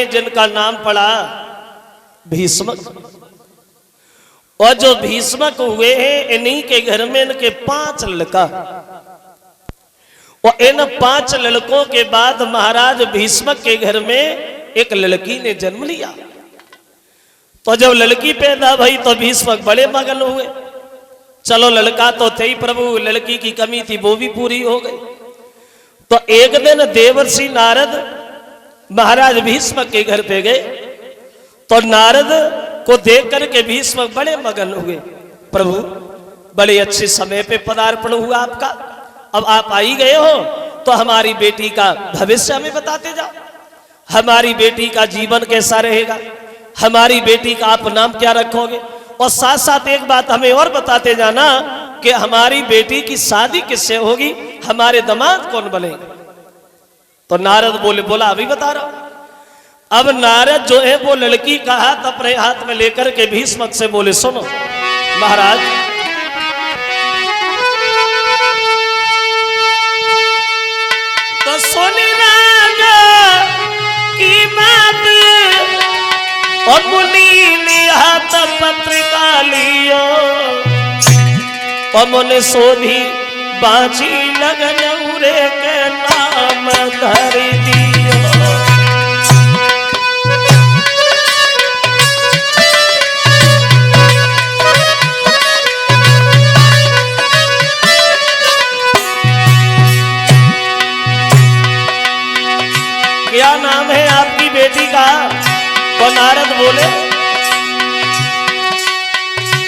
जिनका नाम पड़ा भीष्मक, और जो भीष्मक हुए हैं इन्हीं के घर में इनके 5 लड़का, और इन 5 लड़कों के बाद महाराज भीष्मक के घर में एक लड़की ने जन्म लिया। तो जब लड़की पैदा भई तो भीष्मक बड़े मगन हुए। चलो लड़का तो थे ही प्रभु, लड़की की कमी थी वो भी पूरी हो गई। तो एक दिन देवर्षि नारद महाराज भीष्मक के घर पे गए, तो नारद को देख करके भीष्मक बड़े मगन हुए। प्रभु बड़े अच्छे समय पे पदार्पण हुआ आपका, अब आप आ ही गए हो तो हमारी बेटी का भविष्य हमें बताते जाओ, हमारी बेटी का जीवन कैसा रहेगा, हमारी बेटी का आप नाम क्या रखोगे, और साथ साथ एक बात हमें और बताते जाना कि हमारी बेटी की शादी किससे होगी, हमारे दामाद कौन बनेंगे। तो नारद बोला अभी बता रहा हूं। अब नारद जो है वो लड़की का हाथ अपने हाथ में लेकर के भीष्मक से बोले सुनो महाराज, तो सुनी राजा की बात, और मुनि ने हाथ पत्रिका लियो, और मुनि सोधी बाजी लगन उरे के नाम धर दियो। क्या नाम है आपकी बेटी का? तो नारद बोले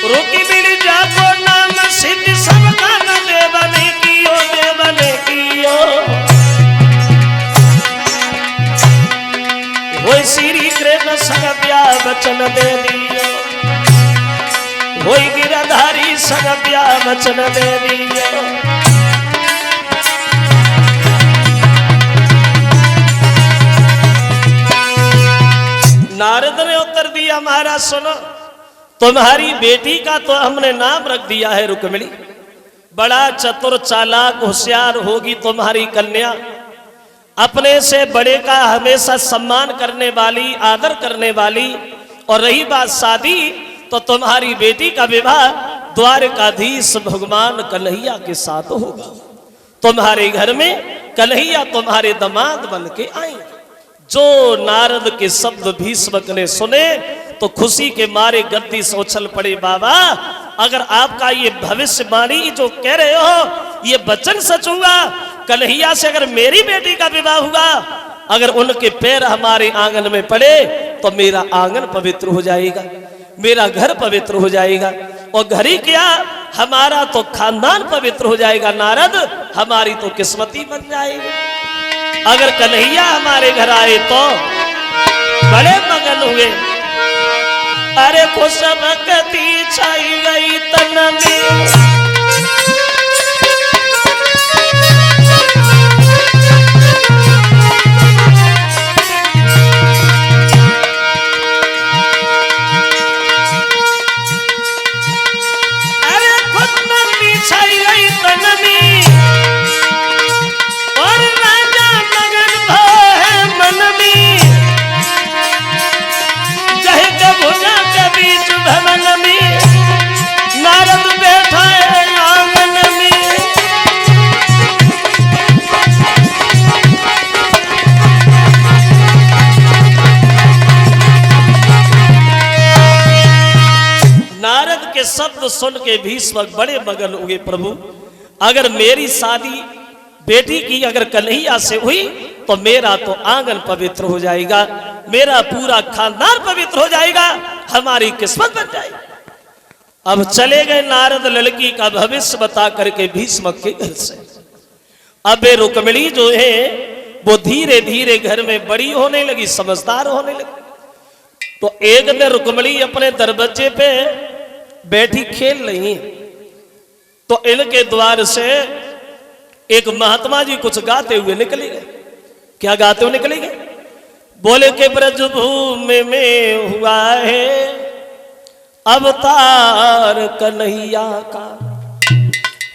रुकी बिली जाको नाम सिद्ध सबका न देवने कियो, देवने कियो। होई श्री कृष्ण सगप्या वचन दे दियो, होई गिरधारी सगप्या वचन दे दियो। नारद ने उत्तर दिया महाराज सुनो, तुम्हारी बेटी का तो हमने नाम रख दिया है रुक्मिणी, बड़ा चतुर चालाक होशियार होगी तुम्हारी कन्या, अपने से बड़े का हमेशा सम्मान करने वाली, आदर करने वाली। और रही बात शादी, तो तुम्हारी बेटी का विवाह द्वारकाधीश भगवान कन्हैया के साथ होगा। तुम्हारे घर में कन्हैया तुम्हारे दामाद बन के आएंगे। जो नारद के शब्द भीष्मक ने सुने तो खुशी के मारे गद्दी से उछल पड़े। बाबा अगर आपका ये भविष्यवाणी जो कह रहे हो ये वचन सच हुआ, कन्हैया से अगर मेरी बेटी का विवाह हुआ, अगर उनके पैर हमारे आंगन में पड़े तो मेरा आंगन पवित्र हो जाएगा, मेरा घर पवित्र हो जाएगा, और घर ही क्या हमारा तो खानदान पवित्र हो जाएगा। नारद हमारी तो किस्मती बन जाएगी। अगर कन्हैया हमारे घर आए तो बड़े मगन हुए। अरे खुशबकती छाई गई तन में, अरे खुशबकती छाई गई तन में, और राजा मगन भय मन में, जह के भुजा के बीच भवन में, नारद बैठा है आंगन में। नारद के शब्द सुन के भीष्मक बड़े मगन हुए। प्रभु अगर मेरी शादी बेटी की अगर कन्हैया से हुई तो मेरा तो आंगन पवित्र हो जाएगा, मेरा पूरा खानदान पवित्र हो जाएगा, हमारी किस्मत बन जाएगी। अब चले गए नारद लड़की का भविष्य बता करके भीष्मक के घर से। अब रुक्मिणी जो है वो धीरे धीरे घर में बड़ी होने लगी, समझदार होने लगी। तो एक दिन रुक्मिणी अपने दरवाजे पे बैठी खेल रही, तो इनके द्वार से एक महात्मा जी कुछ गाते हुए निकले गए। क्या गाते हुए निकले गए? बोले के ब्रजभूमि में हुआ है अवतार कन्हैया का,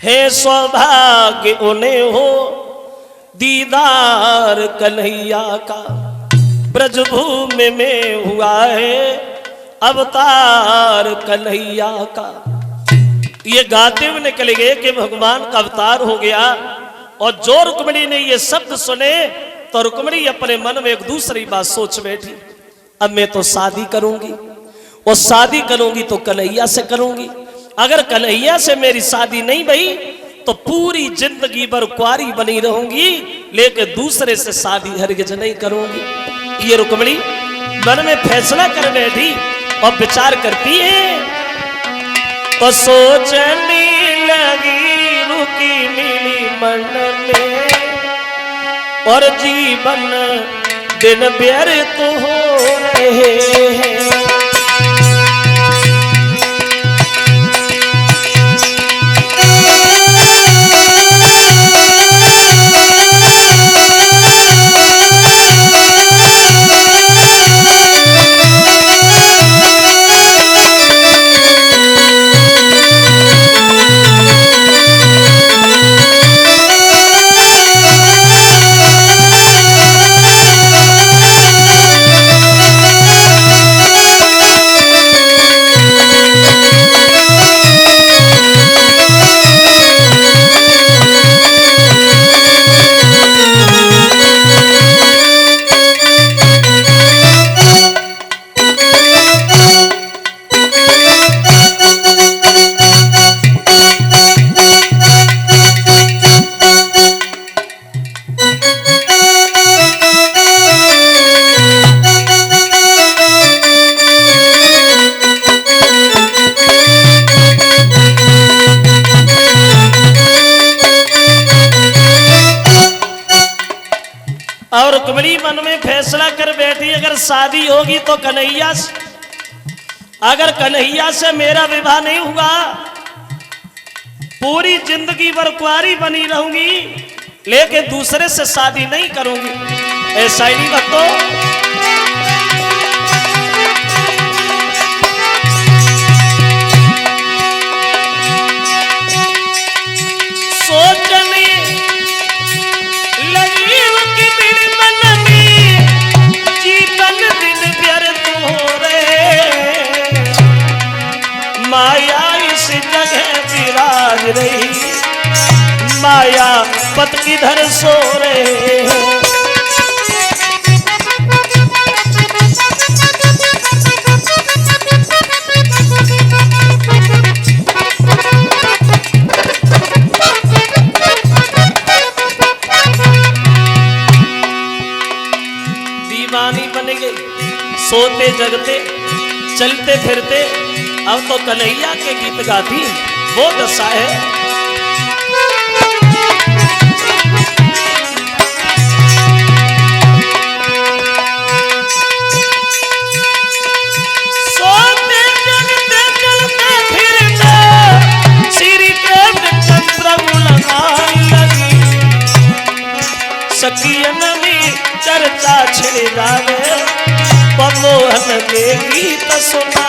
है सौभाग्य उन्हें हो दीदार कन्हैया का। ब्रजभूमि में हुआ है अवतार कन्हैया का। ये गाते हुए निकल गए कि भगवान का अवतार हो गया। और जो रुक्मिणी ने ये शब्द सुने तो रुक्मिणी अपने मन में एक दूसरी बात सोच बैठी, अब मैं तो शादी करूंगी, और शादी करूंगी तो कन्हैया से करूंगी। अगर कन्हैया से मेरी शादी नहीं भई तो पूरी जिंदगी भर कुंवारी बनी रहूंगी, लेकिन दूसरे से शादी हरगिज नहीं करूंगी। ये रुक्मिणी मन में फैसला कर बैठी और विचार करती है। तो सोचने लगी रुकी मिली मन में, और जीवन दिन व्यर्थ हो रहे हैं। और रुक्मिणी मन में फैसला कर बैठी, अगर शादी होगी तो कन्हैया से, अगर कन्हैया से मेरा विवाह नहीं हुआ पूरी जिंदगी भर कुंवारी बनी रहूंगी, लेकिन दूसरे से शादी नहीं करूंगी। ऐसा ही नहीं भक्तों, सोचने लगी रुक्मिणी मन में, जीवन दिन व्यर्थ हो रहे। माया इस जगह विराज रही, माया पत किधर सो रहे हो। दीवानी बन गई, सोते जगते चलते फिरते अब तो कन्हैया के गीत गाती, वो दशा है। सोते जगते चलते फिरते श्री कृष्ण प्रभु लगान लगी, सखियन में चर्चा छिड़ जावे, मोहन के गीत सुना।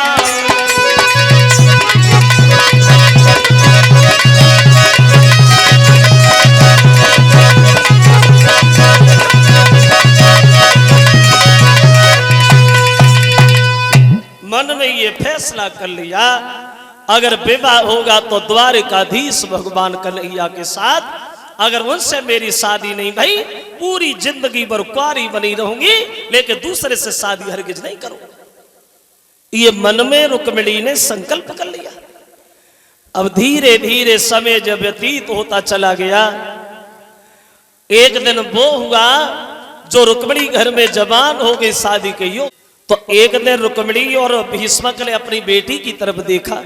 मन में ये फैसला कर लिया, अगर विवाह होगा तो द्वारिकाधीश भगवान कन्हैया के साथ, अगर उनसे मेरी शादी नहीं भई पूरी जिंदगी भर कुंवारी बनी रहूंगी, लेकिन दूसरे से शादी हरगिज नहीं करूंगी। ये मन में रुक्मिणी ने संकल्प कर लिया। अब धीरे धीरे समय जब व्यतीत होता चला गया, एक दिन वो हुआ जो रुक्मिणी घर में जवान हो गई शादी के योग। तो एक दिन रुक्मिणी और भीष्मक ने अपनी बेटी की तरफ देखा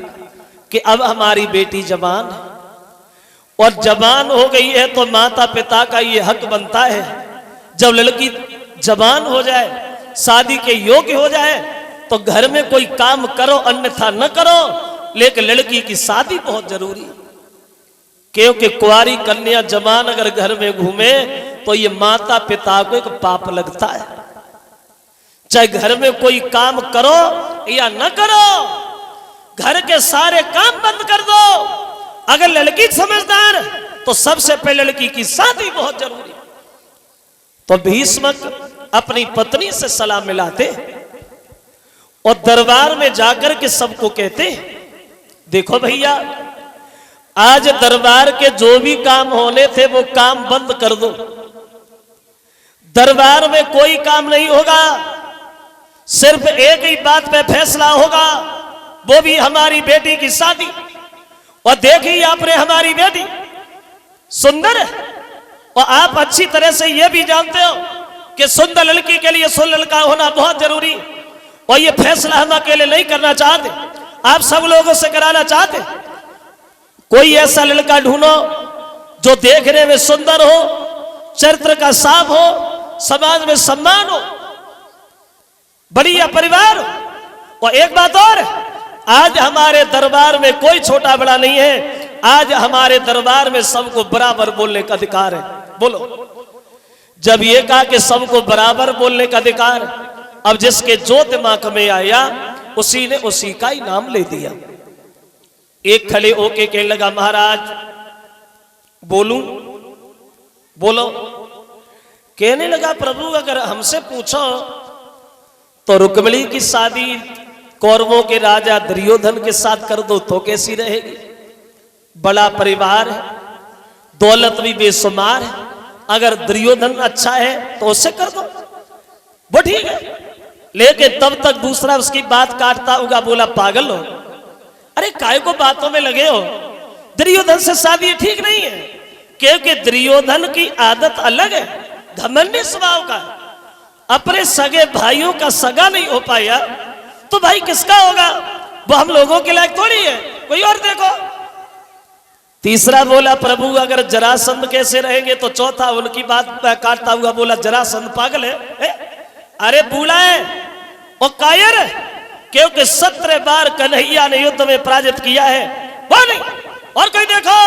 कि अब हमारी बेटी जवान है, और जवान हो गई है तो माता पिता का ये हक बनता है, जब लड़की जवान हो जाए, शादी के योग्य हो जाए, तो घर में कोई काम करो अन्यथा न करो, लेकिन लड़की की शादी बहुत जरूरी है। क्योंकि कुंवारी कन्या जवान अगर घर में घूमे तो ये माता पिता को एक पाप लगता है। चाहे घर में कोई काम करो या न करो, घर के सारे काम बंद कर दो। अगर लड़की समझदार तो सबसे पहले लड़की की शादी बहुत जरूरी। तो भीष्मक अपनी पत्नी से सलाम मिलाते और दरबार में जाकर के सबको कहते, देखो भैया, आज दरबार के जो भी काम होने थे वो काम बंद कर दो। दरबार में कोई काम नहीं होगा, सिर्फ एक ही बात पे फैसला होगा, वो भी हमारी बेटी की शादी। और देखी आपने हमारी बेटी सुंदर है, और आप अच्छी तरह से यह भी जानते हो कि सुंदर लड़की के लिए सुंदर लड़का होना बहुत जरूरी। और ये फैसला हम अकेले नहीं करना चाहते, आप सब लोगों से कराना चाहते। कोई ऐसा लड़का ढूंढो जो देखने में सुंदर हो, चरित्र का साफ हो, समाज में सम्मान हो, बढ़िया परिवार हो। और एक बात और, आज हमारे दरबार में कोई छोटा बड़ा नहीं है, आज हमारे दरबार में सबको बराबर बोलने का अधिकार है। बोलो, जब ये कहा कि सबको बराबर बोलने का अधिकार, अब जिसके जो दिमाग में आया उसी ने उसी का ही नाम ले दिया। एक खड़े होके कहने लगा, महाराज बोलूं? बोलो। कहने लगा, प्रभु अगर हमसे पूछो तो रुक्मिणी की शादी कौरवों के राजा दुर्योधन के साथ कर दो तो कैसी रहेगी? बड़ा परिवार है, दौलत भी बेशुमार है, अगर दुर्योधन अच्छा है तो उससे कर दो, वो ठीक है। लेकिन तब तक दूसरा उसकी बात काटता होगा, बोला पागल हो, अरे काय को बातों में लगे हो, दुर्योधन से शादी ठीक नहीं है। क्योंकि दुर्योधन की आदत अलग है, घमंडी स्वभाव का, अपने सगे भाइयों का सगा नहीं हो पाया तो भाई किसका होगा? वो हम लोगों के लायक थोड़ी है, कोई और देखो। तीसरा बोला, प्रभु अगर जरासंध कैसे रहेंगे? तो चौथा उनकी बात काटता हुआ बोला, जरासंध पागल है? अरे बूढ़ा है और कायर है, क्योंकि 17 बार कन्हैया ने युद्ध में पराजित किया है, वो नहीं। और कोई देखो,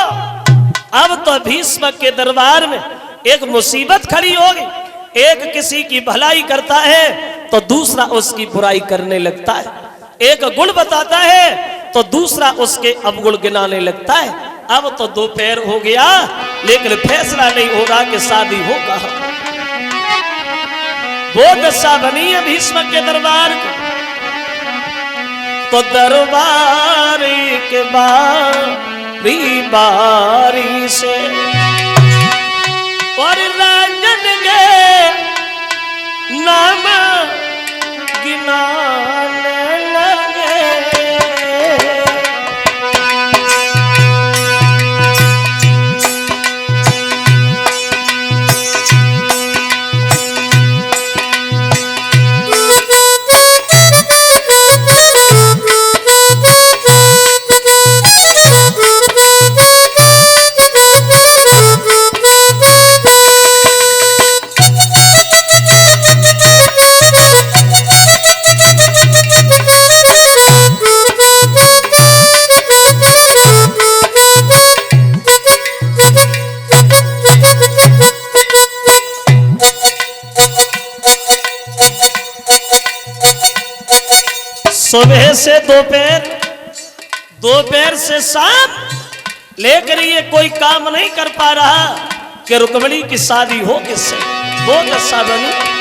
अब तो भीष्म के दरबार में एक मुसीबत खड़ी होगी, एक किसी की भलाई करता है तो दूसरा उसकी बुराई करने लगता है, एक गुण बताता है तो दूसरा उसके अवगुण गिनाने लगता है। अब तो दोपहर हो गया लेकिन फैसला नहीं हो रहा कि शादी हो कहां। वो दशा बनी है भीष्म के दरबार की, तो दरबार के बारी बारी से और राजन के नाम गिनाने लगे। सुबह से दोपहर, दोपहर से शाम, लेकर ये कोई काम नहीं कर पा रहा कि रुक्मिणी की शादी हो किससे। वो दशा बनी।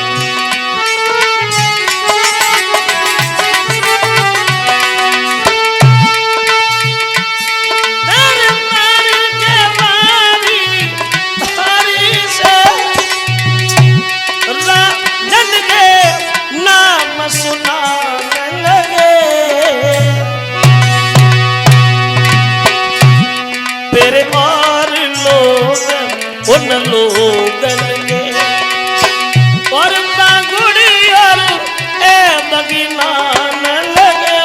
उन लोगन के और बागुड़ी और ए बगिमान लगे।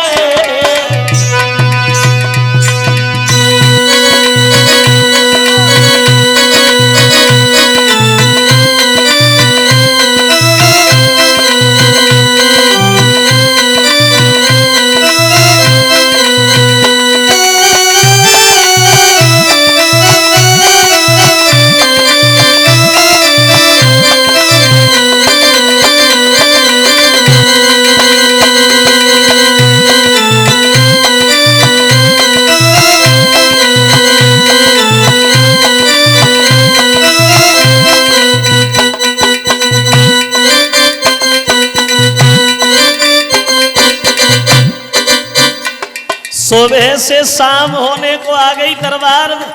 सुबह से शाम होने को आ गई दरबार में,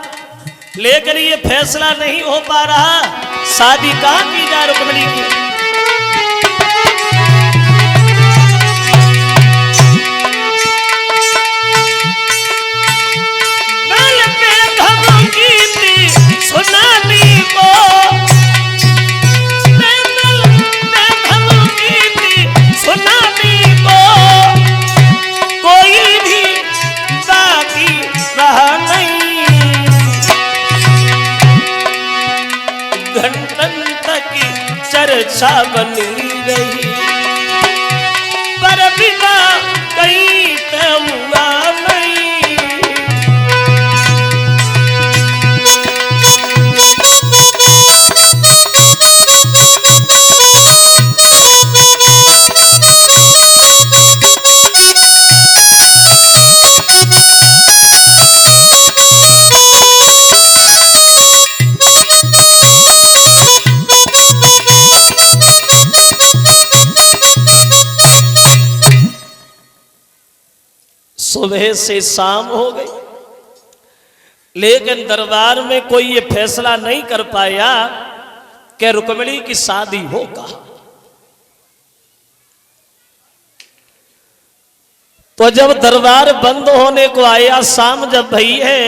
लेकिन ये फैसला नहीं हो पा रहा शादी कहाँ की जाए रुक्मिणी की। सुनानी को सुनानी को कोई भी बाकी रहा नहीं। घंटन तक चर्चा बनी रही, पर बिना कहीं हुआ नहीं। सुबह से शाम हो गई, लेकिन दरबार में कोई ये फैसला नहीं कर पाया कि रुक्मिणी की शादी होगा। तो जब दरबार बंद होने को आया, शाम जब भई है,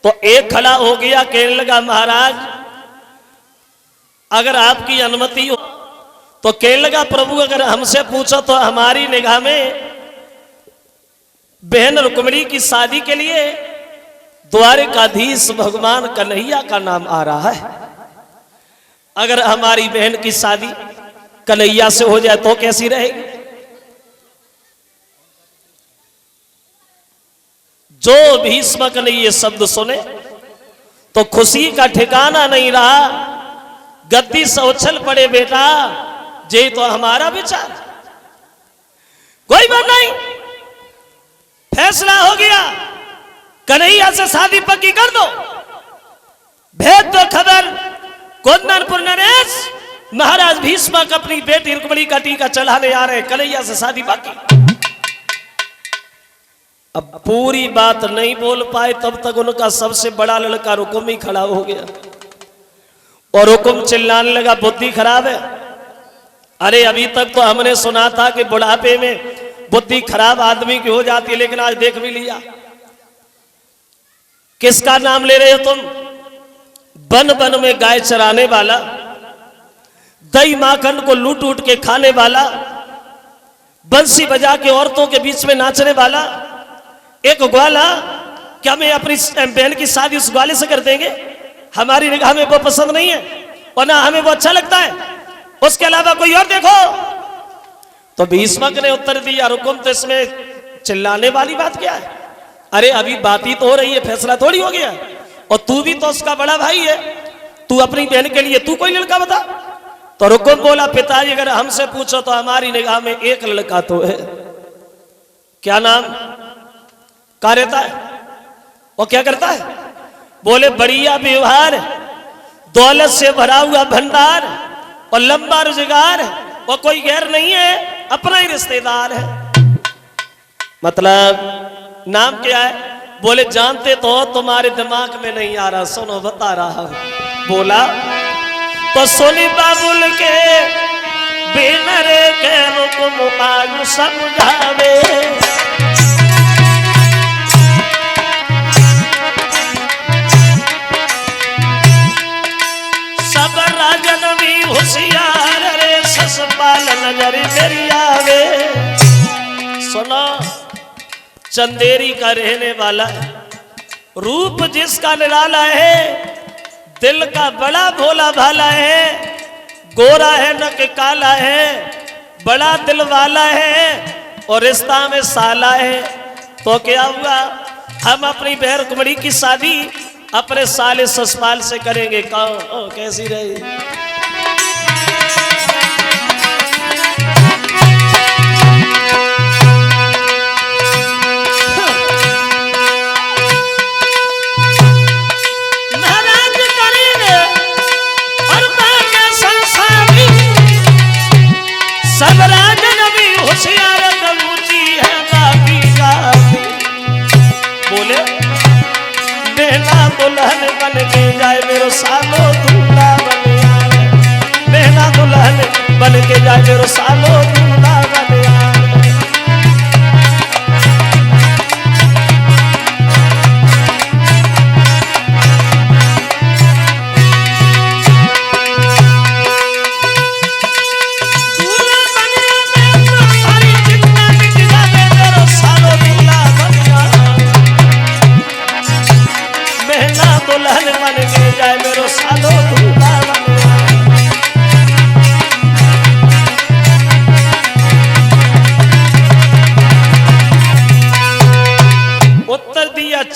तो एक खड़ा हो गया, कहने लगा महाराज अगर आपकी अनुमति हो तो। कहने लगा प्रभु अगर हमसे पूछो तो हमारी निगाह में बहन रुक्मिणी की शादी के लिए द्वारिकाधीश भगवान कन्हैया का नाम आ रहा है। अगर हमारी बहन की शादी कन्हैया से हो जाए तो कैसी रहेगी। जो भीष्मक ने ये शब्द सुने तो खुशी का ठिकाना नहीं रहा, गद्दी से उछल पड़े बेटा जे तो हमारा विचार, कोई बात नहीं, फैसला हो गया, कन्हैया से शादी पक्की कर दो। भेद दो खबर कुंदनपुर नरेश महाराज भीष्मक अपनी बेटी रुक्मिणी का टीका चढ़ाने आ रहे, कन्हैया से शादी पक्की। अब पूरी बात नहीं बोल पाए, तब तक उनका सबसे बड़ा लड़का रुकुम ही खड़ा हो गया और रुकुम चिल्लाने लगा बुद्धि खराब है। अरे अभी तक तो हमने सुना था कि बुढ़ापे में बुद्धि खराब आदमी की हो जाती है, लेकिन आज देख भी लिया। किसका नाम ले रहे हो तुम? बन बन में गाय चराने वाला, दही माखन को लूट उट के खाने वाला, बंसी बजा के औरतों के बीच में नाचने वाला एक ग्वाला, क्या मैं अपनी बहन की शादी उस ग्वाले से कर देंगे? हमारी निगाह में वो पसंद नहीं है और ना हमें वो अच्छा लगता है, उसके अलावा कोई और देखो। तो भीष्मक ने उत्तर दिया रुकुम तो इसमें चिल्लाने वाली बात क्या है? अरे अभी बात ही तो हो रही है, फैसला थोड़ी हो गया, और तू भी तो उसका बड़ा भाई है, तू अपनी बहन के लिए तू कोई लड़का बता। तो रुकुम बोला पिताजी अगर हमसे पूछो तो हमारी निगाह में एक लड़का तो है। क्या नाम क्या रहता है और क्या करता है? बोले बढ़िया व्यवहार, दौलत से भरा हुआ भंडार और लंबा रोजगार, और कोई गैर नहीं है, अपना ही रिश्तेदार है। मतलब नाम क्या है? बोले जानते तो तुम्हारे दिमाग में नहीं आ रहा, सुनो बता रहा हूं। बोला तो सोनी बाबुल के बेनरे के रुकुम आयु समझावे, सब राजन भी होशियार रे ससपाल नजर मेरी आवे। सुनो चंदेरी का रहने वाला है, रूप जिसका निराला है, दिल का बड़ा भोला भाला है, गोरा है न कि काला है, बड़ा दिल वाला है और रिश्ता में साला है। तो क्या हुआ, हम अपनी बहन रुक्मिणी की शादी अपने साले ससपाल से करेंगे। कौन कैसी रही? सब राजन भी होशियार ऊंची है बाकी का।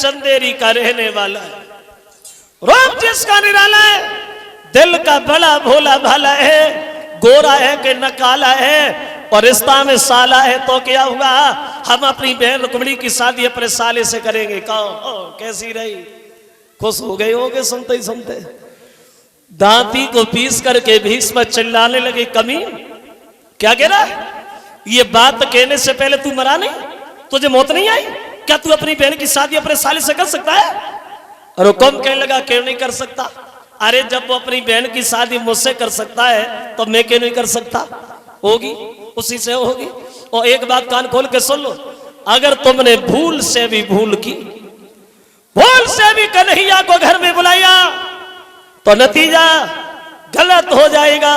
चंदेरी का रहने वाला है, रूप जिसका निराला है, दिल का बड़ा भोला भाला है, गोरा है कि नकाला है, और रिश्ता में साला है तो क्या हुआ, हम अपनी बहन रुक्मिणी की शादी अपने साले से करेंगे। कहो कैसी रही, खुश हो गए होगे सुनते ही सुनते। दांती को पीस करके भीष्म चिल्लाने लगे, कमी क्या कह रहा है, ये बात कहने से पहले तू मरा नहीं, तुझे मौत नहीं आई क्या, तू अपनी बहन की शादी अपने साले से कर सकता है। और हुक्म कहने लगा, क्यों नहीं कर सकता, अरे जब वो अपनी बहन की शादी मुझसे कर सकता है तो मैं क्यों नहीं कर सकता, होगी उसी से होगी। और एक बात कान खोल के सुन लो, अगर तुमने भूल से भी भूल की, भूल से भी कन्हैया को घर में बुलाया तो नतीजा गलत हो जाएगा।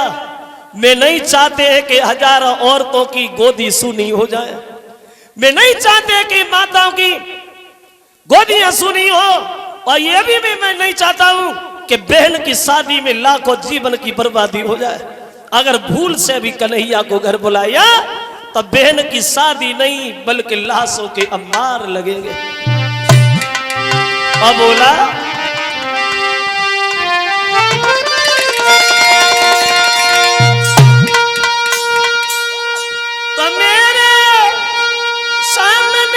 मैं नहीं चाहते हैं कि हजारों औरतों की गोदी सूनी हो जाए, मैं नहीं चाहते कि माताओं की गोदियां सूनी हो, और ये भी मैं नहीं चाहता हूं कि बहन की शादी में लाखों जीवन की बर्बादी हो जाए। अगर भूल से भी कन्हैया को घर बुलाया तो बहन की शादी नहीं बल्कि लाशों के अंबार लगेंगे। अब बोला तो मेरे सामने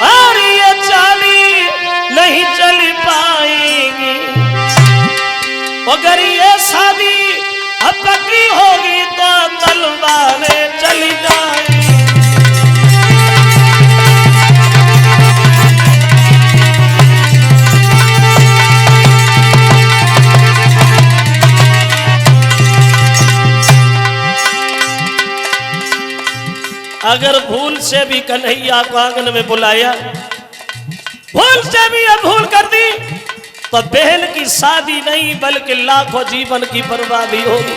और ये चाली नहीं चल पाएगी, अगर ये शादी अब पक्की होगी तो तलवारें चली जाएंगी। अगर भूल से भी कन्हैया को आंगन में बुलाया, भूल से भी ये भूल कर दी तो बहन की शादी नहीं बल्कि लाखों जीवन की बर्बादी होगी।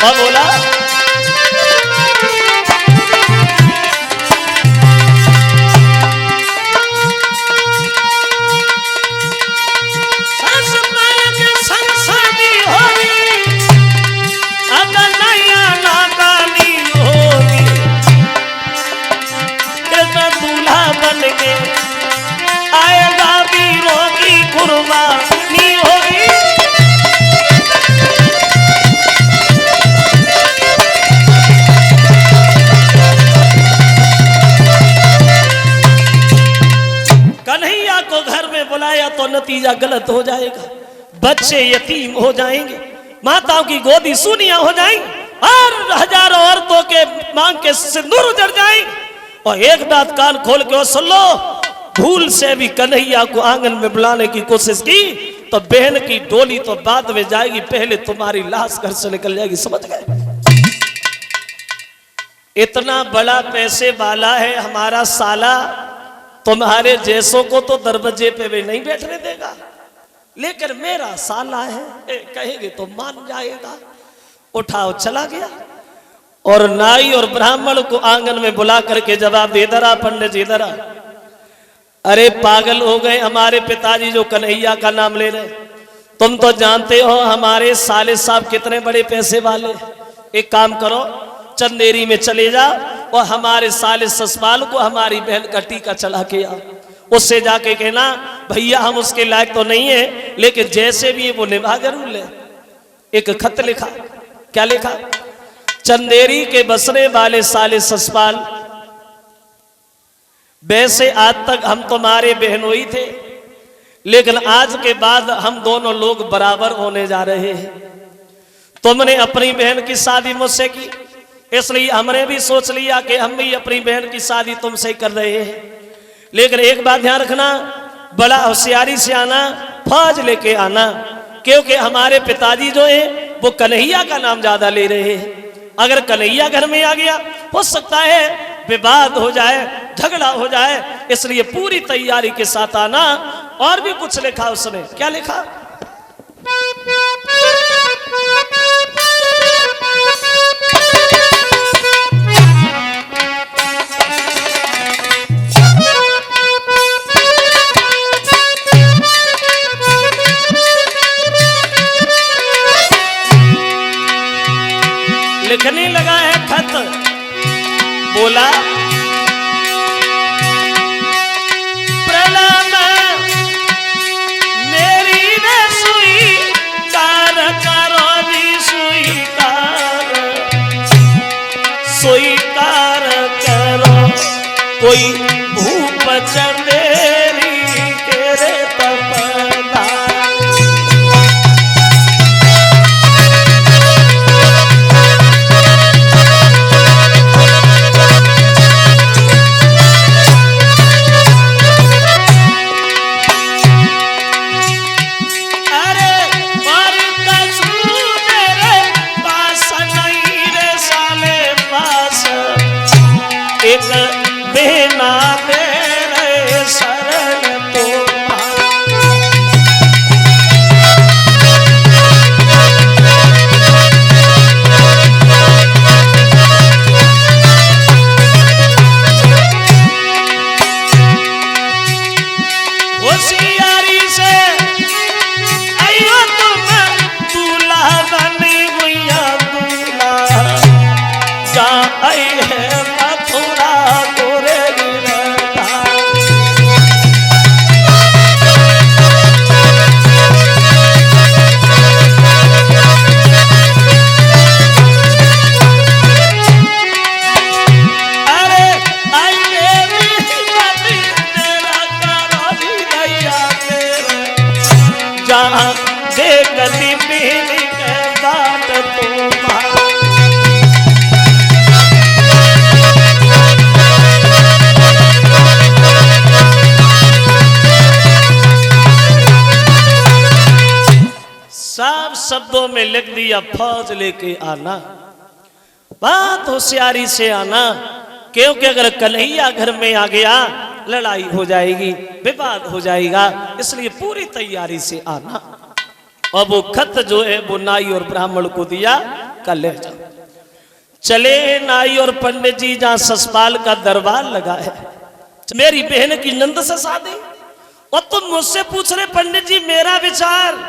और बोला शादी होगी अगर नया नाकानी होगी, दूल्हा बन के आएगा वीरों की कुर्बानी होगी। कन्हैया को घर में बुलाया तो नतीजा गलत हो जाएगा, बच्चे यतीम हो जाएंगे, माताओं की गोदी सूनियां हो जाएंगी, और हजारों औरतों के मांग के सिंदूर उजड़ जाएंगे। और एक बात कान खोल के सुन लो, भूल से भी कन्हैया को आंगन में बुलाने की कोशिश की तो बहन की डोली तो बाद में जाएगी, पहले तुम्हारी लाश घर से निकल जाएगी। समझ गए, इतना बड़ा पैसे वाला है हमारा साला, तुम्हारे जैसों को तो दरवाजे पे भी नहीं बैठने देगा, लेकिन मेरा साला है कहेंगे तो मान जाएगा। उठाओ चला गया, और नाई और ब्राह्मण को आंगन में बुला करके जवाब दे दरा, पंडित जी दरा, अरे पागल हो गए हमारे पिताजी जो कन्हैया का नाम ले रहे, तुम तो जानते हो हमारे साले साहब कितने बड़े पैसे वाले। एक काम करो, चंदेरी में चले जाओ और हमारे साले ससुराल को हमारी बहन का टीका चला के आओ, उससे जाके कहना भैया हम उसके लायक तो नहीं है, लेकिन जैसे भी है वो निभा जरूर ले। एक खत लिखा, क्या लिखा, चंदेरी के बसने वाले साले ससुराल, वैसे आज तक हम तुम्हारे बहनोई थे, लेकिन आज के बाद हम दोनों लोग बराबर होने जा रहे हैं। तुमने अपनी बहन की शादी मुझसे की, इसलिए हमने भी सोच लिया कि हम भी अपनी बहन की शादी तुमसे कर रहे हैं। लेकिन एक बात ध्यान रखना, बड़ा होशियारी से आना, फौज लेके आना, क्योंकि हमारे पिताजी जो है वो कन्हैया का नाम ज्यादा ले रहे हैं। अगर कन्हैया घर में आ गया हो सकता है विवाद हो जाए, झगड़ा हो जाए, इसलिए पूरी तैयारी के साथ आना। और भी कुछ लिखा उसने, क्या लिखा, लिखने लगा है खत, बोला कोई भूप चंदेरी के रे तपदा। एक बेना तेरे शरण तो होशियारी से आइयो तुम दूल्हा बनी भैया दूल्हा जा आई है मथुरा गोरे गिरता। अरे आइए भी तेरा करोगी भैया तेरे जहाँ देखती पीली के बाट तुम्हारा। साफ शब्दों में लिख दिया फौज लेके आना, बात होशियारी से आना, क्योंकि अगर कन्हैया घर में आ गया लड़ाई हो जाएगी, विवाद हो जाएगा, इसलिए पूरी तैयारी से आना। और वो खत जो है वो नाई और ब्राह्मण को दिया, कल ले जाओ। चले नाई और पंडित जी जहां ससपाल का दरबार लगा है, मेरी बहन की नंद से शादी, और तुम मुझसे पूछ रहे पंडित जी मेरा विचार।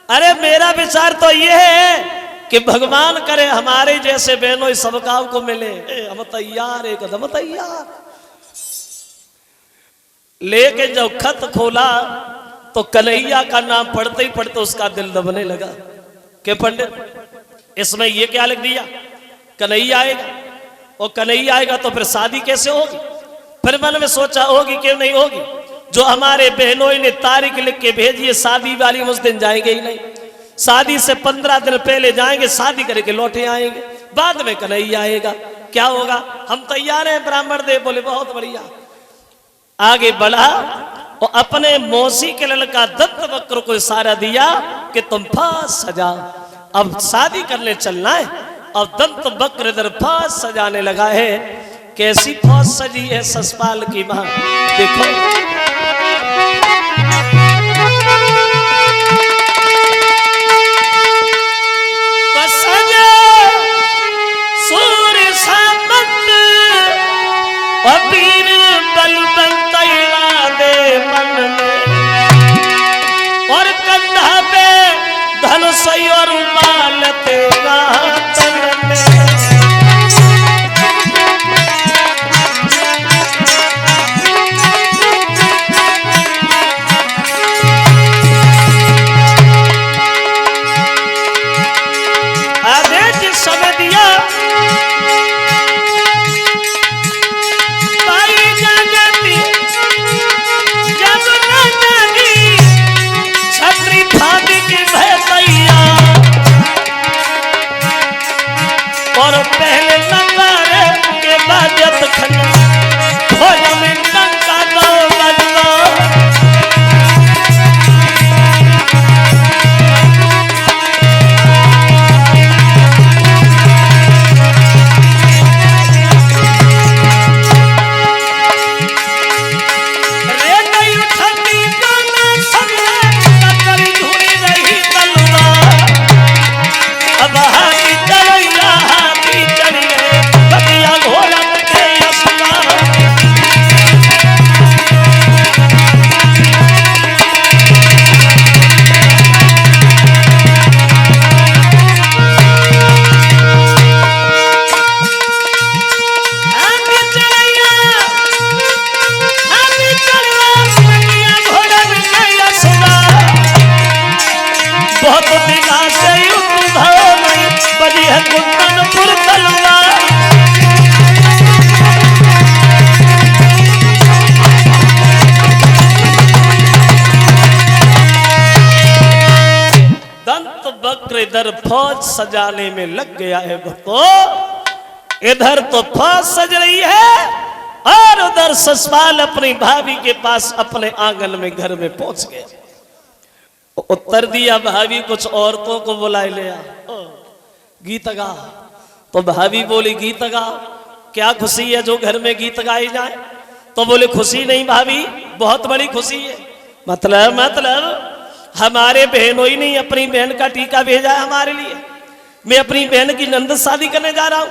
अरे मेरा विचार तो ये है कि भगवान करे हमारे जैसे बहनों सबकाओं को मिले। हम तैयार, एकदम तैयार। लेकिन जब खत खोला तो कन्हैया का नाम पढ़ते ही पढ़ते उसका दिल दबने लगा कि पंडित इसमें ये क्या लिख दिया, कन्हैया आएगा, और कन्हैया आएगा तो फिर शादी कैसे होगी। फिर मन में सोचा होगी क्यों नहीं होगी, जो हमारे बहनों ने तारीख लिख के भेजी है शादी वाली, उस दिन जाएंगे ही नहीं। शादी से 15 दिन पहले जाएंगे, शादी करके लौटे आएंगे, बाद में कन्हैया आएगा, क्या होगा। हम तैयार हैं। ब्राह्मण देव बोले बहुत बढ़िया। आगे बढ़ा और अपने मौसी के लड़का दत्त वक्र को इशारा दिया कि तुम फांस सजा, अब शादी करने चलना है। अब दत्त वक्र इधर फांस सजाने लगा है। कैसी फांस सजी है ससपाल की मां, देखो। वीर बलबल तैला दे मन में, और कंधा पे धनुष और माल तेरा तन में। आदेश समय दिया और पहले नंबर के बाद खन्ना भोज में टंका दो बजलो। रे नहीं उठती गाना सबने कतरी धुनी रही तलवार, अब हाथी चढ़ैया हाथी चढ़िए बतिया घोड़ा के असला। फौज सजाने में लग गया है भक्तों। इधर तो फौज सज रही है और उधर ससुराल अपनी भाभी के पास अपने आंगन में घर में पहुंच गया। उत्तर दिया भाभी कुछ औरतों को बुलाए ले आ, गीत गा। तो भाभी बोली गीत गा, क्या खुशी है जो घर में गीत गाई जाए? तो बोले खुशी नहीं भाभी, बहुत बड़ी खुशी है। मतलब हमारे बहनों ही नहीं अपनी बहन का टीका भेजा है हमारे लिए, मैं अपनी बहन की नंद शादी करने जा रहा हूं।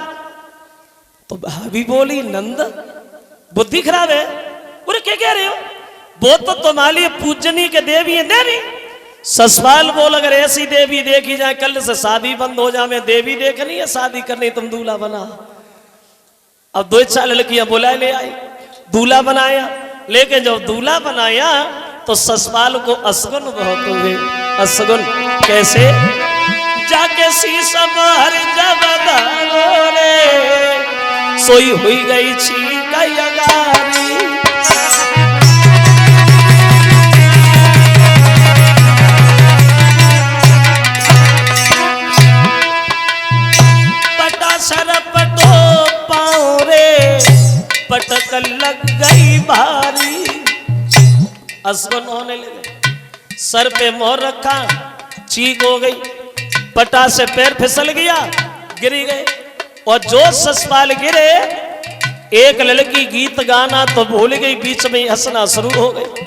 तो भाभी बोली नंद, बुद्धि खराब है? बोले क्या कह रहे हो? वो तो तुम्हारे लिए पूजनीय के देवी है। देवी? ससुराल बोल अगर ऐसी देवी देखी जाए कल से शादी बंद हो जाए, मैं देवी देखनी है शादी करनी, तुम दूल्हा बना। अब 2-4 लड़कियां बुलाए ले आई, दूल्हा बनाया। लेकिन जब दूल्हा बनाया तो ससुराल को असगुन बहुत हुए। असगुन कैसे? जाके शीशा बाहर जब रे सोई हुई गई छीका यगारी। पटा सरपटो पाँव रे पटक लग गई भारी। असगुन होने लगे, सर पे मोहर रखा, चीख हो गई, पटा से पैर फिसल गया, गिरी गए। और जो ससुराल गिरे, एक लड़की गीत गाना तो भूल गई, बीच में हंसना शुरू हो गई।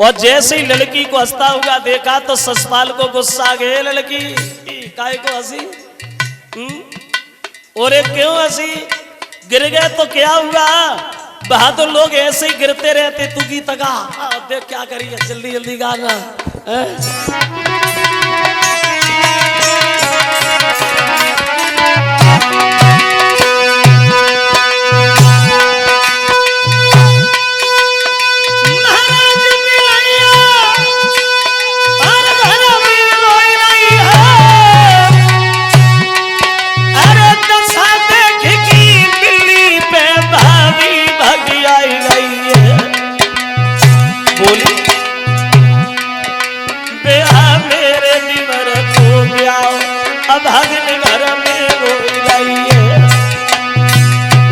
और जैसे ही लड़की को हंसता हुआ देखा तो ससुराल को गुस्सा आ गया। लड़की काहे को हंसी? और क्यों हंसी? गिर गए तो क्या हुआ? बहादुर लोग ऐसे ही गिरते रहते, तू गीत गा। देख क्या करिए, जल्दी जल्दी गाना।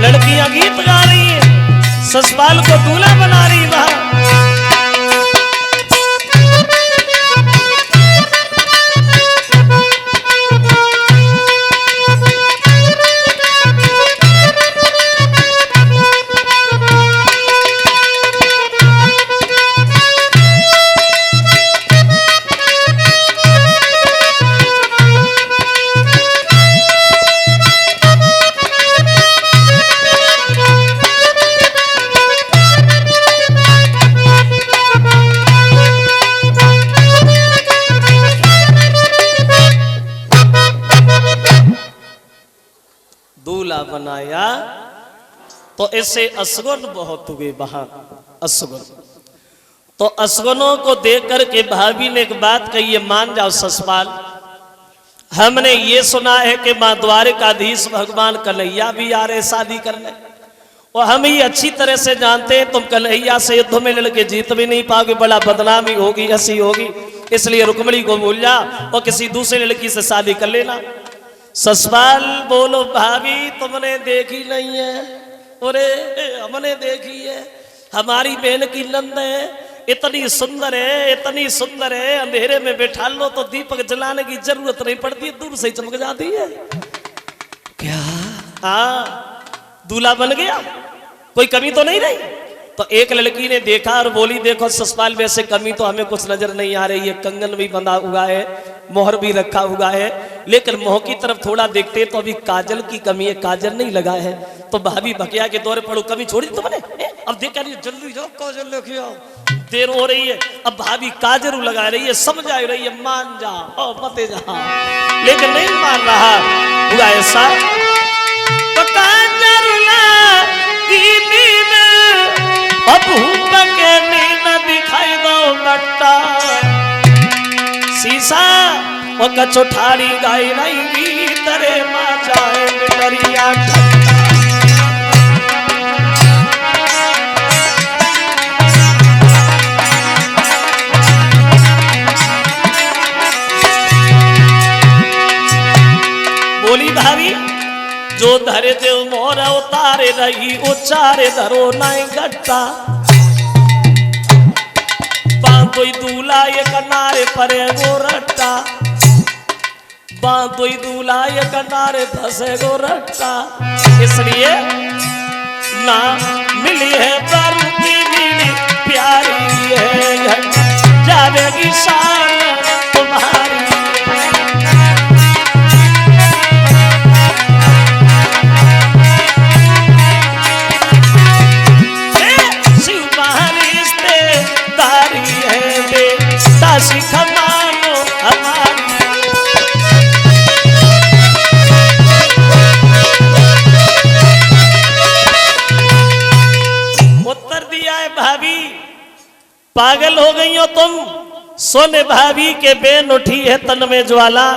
लड़कियां गीत गा रही है, ससुराल को दूल्हा बना रही वहां। बनाया तो ऐसे असगुन बहुत हुए वहां। असगुन तो असगुनों को देख करके भाभी ने एक बात कही है, मान जाओ ससुराल, हमने ये सुना है कि मां द्वारिकाधीश भगवान कन्हैया भी आ रहे शादी करने, और हम ही अच्छी तरह से जानते हैं तुम कन्हैया से युद्ध में लड़के जीत भी नहीं पाओगे, बड़ा बदनामी होगी, हंसी होगी, इसलिए रुक्मिणी को भूल जा और किसी दूसरी लड़की से शादी कर लेना। ससुराल बोलो भाभी तुमने देखी नहीं है? अरे हमने देखी है, हमारी बहन की नंद है, इतनी सुंदर है, इतनी सुंदर है, अंधेरे में बैठा लो तो दीपक जलाने की जरूरत नहीं पड़ती, दूर से चमक जाती है। क्या? हाँ, दूल्हा बन गया, कोई कमी तो नहीं रही। तो एक लड़की ने देखा और बोली देखो ससुराल में से कमी तो हमें कुछ नजर नहीं आ रही है, कंगन भी बंधा हुआ है, मोहर भी रखा हुआ है, लेकिन मुंह की तरफ थोड़ा देखते तो अभी काजल की कमी है, काजल नहीं लगा है। तो भाभी भकिया के दौरे पड़ो, कमी छोड़ी तुमने? अब देख जल्दी जाओ काजल लेके आओ, देर हो रही है। अब भाभी काजल लगा रही है, समझा रही है मान जा ओ मते जा, लेकिन नहीं मान रहा। हुआ ऐसा तो काजल अब के न दिखाई दो बट्टा शीशा वो कचोठारी गाय नहीं तरे माँ जाए डरिया। जो धरे देव मोर उतारे रही उचारे धरो नाई गट्टा बांधोई दूल्हा ये कनारे परे गो रट्टा बांधोई दूल्हा ये कनारे फंसे गो रट्टा इसलिए ना मिली है दारू की मिली प्यारी है जावेगी शान तुम्हारी मानो हमारी उत्तर दिया है भाभी पागल हो गई हो तुम सोने भाभी के बेन उठी है तन में ज्वाला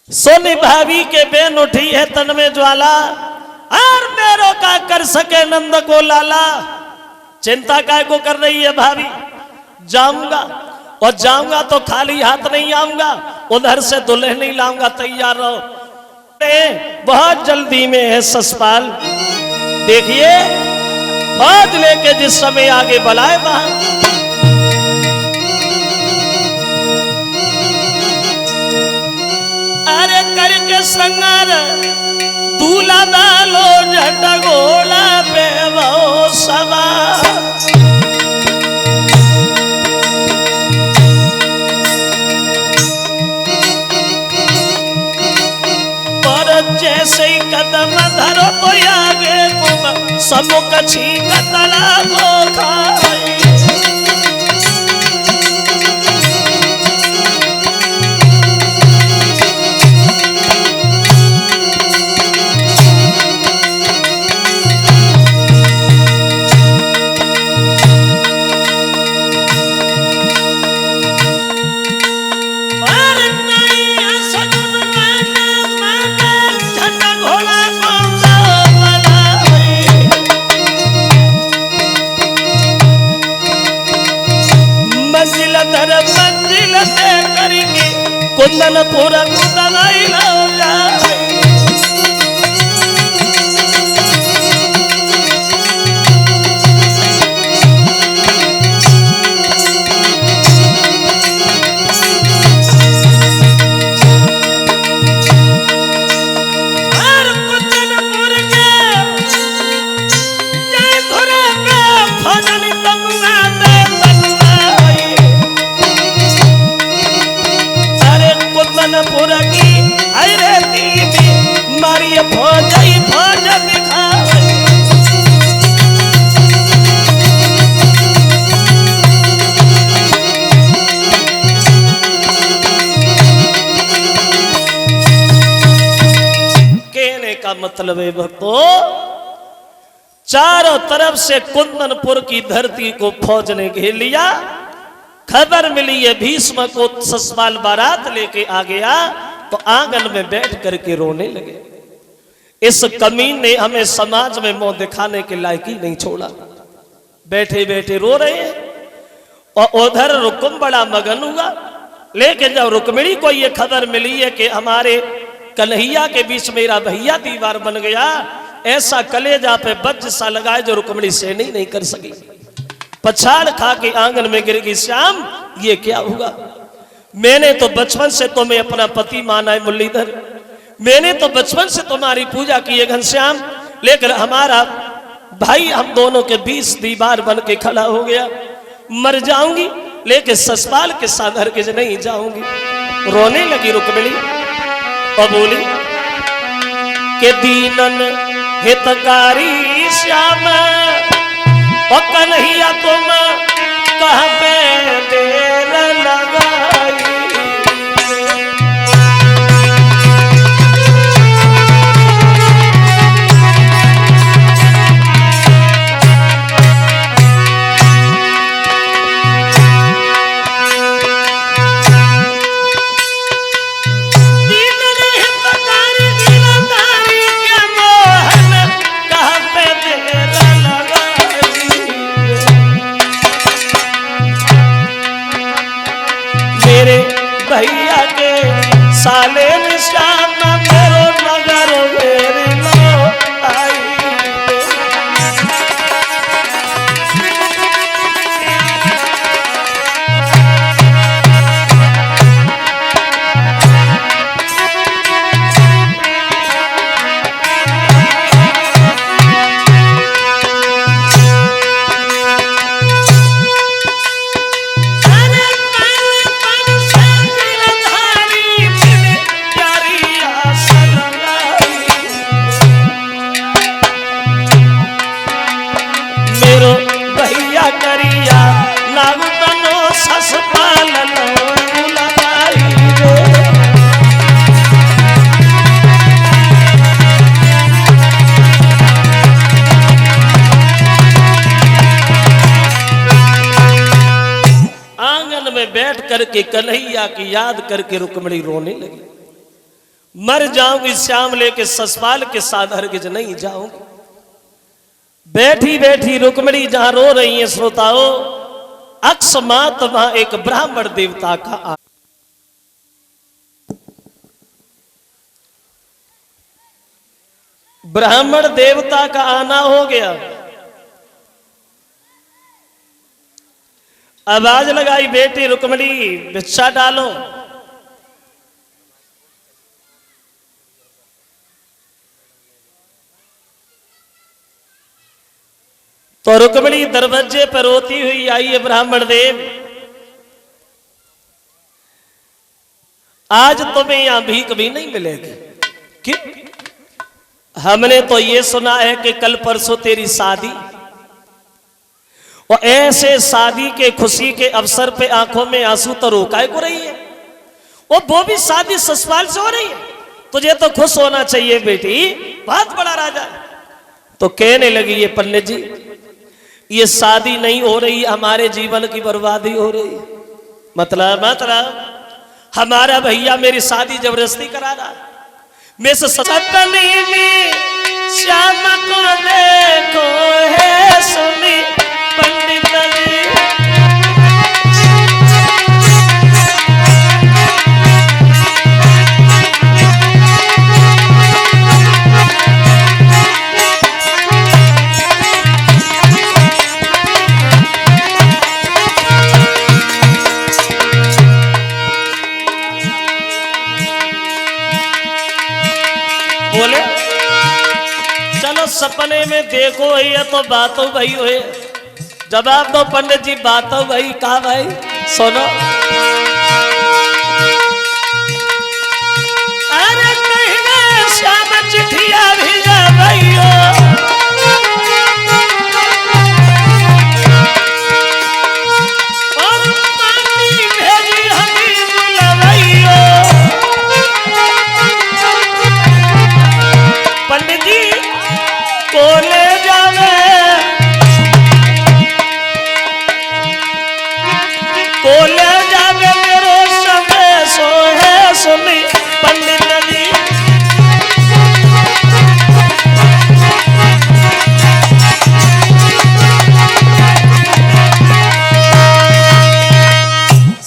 सोने भाभी के बेन उठी है तन में ज्वाला और मेरो का कर सके नंद को लाला चिंता काय को कर रही है भाभी जाऊंगा और जाऊंगा तो खाली हाथ नहीं आऊंगा उधर से दुल्हन नहीं लाऊंगा तैयार रहो बहुत जल्दी में है ससपाल देखिए फौज लेके जिस समय आगे बढ़ाए वहां अरे करके संगार दूल्हा डालो झटगोला पे वो सवार जैसे ही कदम धरो तो आगे तुम सम्मुख छीन तला को खाई मंजिल से करेंगे कुंदन पूरा कुंदनाई लो जाए पूरा की अरे दीदी मारी फौज दिखा कहने का मतलब है भक्तों चारों तरफ से कुंदनपुर की धरती को फौज ने घेर लिया खबर मिली है भीष्म को ससुराल बारात लेके आ गया तो आंगन में बैठ करके रोने लगे इस कमीन ने हमें समाज में मुंह दिखाने के लायक ही नहीं छोड़ा बैठे बैठे रो रहे हैं और उधर रुकुम बड़ा मगन हुआ लेकिन जब रुक्मिणी को ये खबर मिली है कि हमारे कन्हैया के बीच मेरा भैया दीवार बन गया ऐसा कलेजा पे बज सा लगाए जो रुक्मिणी सहन ही नहीं कर सकी पछाड़ खा के आंगन में गिर गई श्याम ये क्या हुआ मैंने तो बचपन से तुम्हें अपना पति माना है मुरलीधर मैंने तो बचपन से तुम्हारी पूजा की है घनश्याम लेकिन हमारा भाई हम दोनों के बीच दीवार बन के खड़ा हो गया मर जाऊंगी लेकिन ससुराल के साथ हर के नहीं जाऊंगी रोने लगी रुक्मिणी और बोली के दीनन हितकारी श्याम और कन्हैया तुम कहाँ पे देर लगाई करके कन्हैया की याद करके रुक्मिणी रोने लगी। मर जाऊंगी श्याम लेके ससपाल के साथ हरगिज नहीं जाऊंगी। बैठी बैठी रुक्मिणी जहां रो रही है श्रोताओं, अकस्मात वहां एक ब्राह्मण देवता का ब्राह्मण देवता का आना हो गया। आवाज लगाई, बेटी रुक्मिणी भिक्षा डालो। तो रुक्मिणी दरवाजे पर रोती हुई आई है, ब्राह्मण देव आज तुम्हें यहां भीख भी नहीं मिलेगी। क्यों? हमने तो ये सुना है कि कल परसों तेरी शादी, और ऐसे शादी के खुशी के अवसर पे आंखों में आंसू तो रोकाए को रही है, और वो भी शादी ससुराल से हो रही है। तुझे तो खुश होना चाहिए बेटी, बहुत बड़ा राजा है। तो कहने लगी ये पंडित जी, ये शादी नहीं हो रही, हमारे जीवन की बर्बादी हो रही। मतलब हमारा भैया मेरी शादी जबरदस्ती करा रहा। मैं सपने में श्याम को देखो है सुनी पंडित जी। बोले चलो सपने में देखो है तो बातों भाई हुए। जवाब दो पंडित जी, बातों भाई कहा भाई सुनो। अरे कहने श्याम चिट्ठिया भेजा भाइयो, और पानी भेजी हमी बुलवाइयो। पंडित जी को ले जावे, को ले जावे मेरो समय सो है सुनी पंडित जी।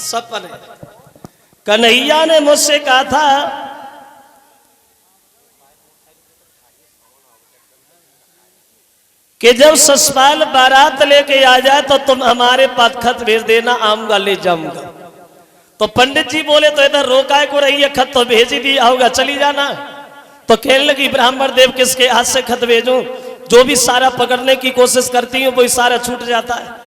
सपने कन्हैया ने मुझसे कहा था कि जब ससुराल बारात लेके आ जाए तो तुम हमारे पास खत भेज देना, आऊंगा ले जाऊंगा। तो पंडित जी बोले तो इधर रोकाए को रही है, खत तो भेज ही दिया होगा, चली जाना। तो कहने लगी ब्राह्मण देव किसके हाथ से खत भेजूं, जो भी सारा पकड़ने की कोशिश करती हूँ वो सारा छूट जाता है।